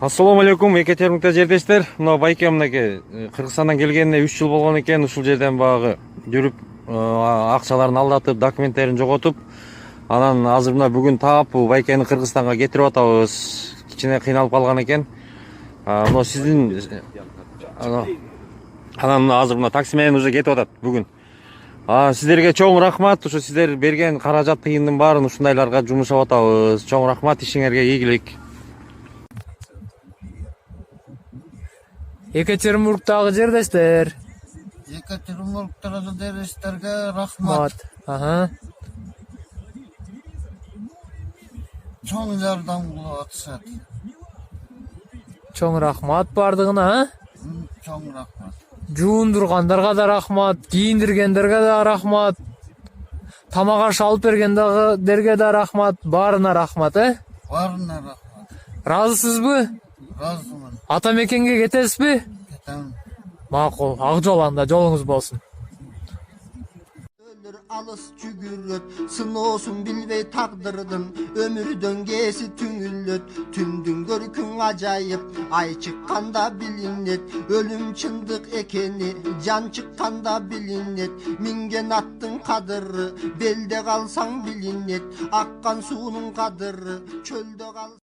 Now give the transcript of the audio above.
Ассаламу алейкум, Екатеринбургда жердештер. Мына байке мынакей Кыргызстандан келгенине 3 жыл болгон экен. Ушул жерден багы жүрүп, акчаларын алдатып, документтерин жоготуп, анан азыр мына бүгүн таап бул байкени Кыргызстанга кетирип атабыз. Кичине кыйналып калган экен. Мына сиздин анан азыр мына такси менен уже кетип атат бүгүн. Сиздерге чоң рахмат. Ушу сиздер берген каражат тыйындын баарын ушундайларга жумшап атабыз. Чоң рахмат, ишиңерге ийгилик. Екатеринбургдагы жердештер. Екатеринбургдагы жердештерге рахмат. Чоң жардам кылып атышат. Чоң рахмат бардыгына. Чоң рахмат. Жуундургандарга да рахмат, кийиндиргендерге да рахмат. Тамак аш алып бергендерге да рахмат, баарына рахмат, Баарына рахмат. Разысызбы? Разымын. Ата мекенге кетесизби? Кетем. Макул, ак жол анда, жолуңуз болсун. Alыс жүгүрөт, сыноосун билбей тагдырдын, өмүрдөн кеси түңүлөт, түндүн көркүң ажайып, ай чыкканда билинет, өлүм чындык экени, жан чыкканда билинет, минген аттын кадыры, белде калсаң билинет, аккан суунун кадыры, чөлдө кал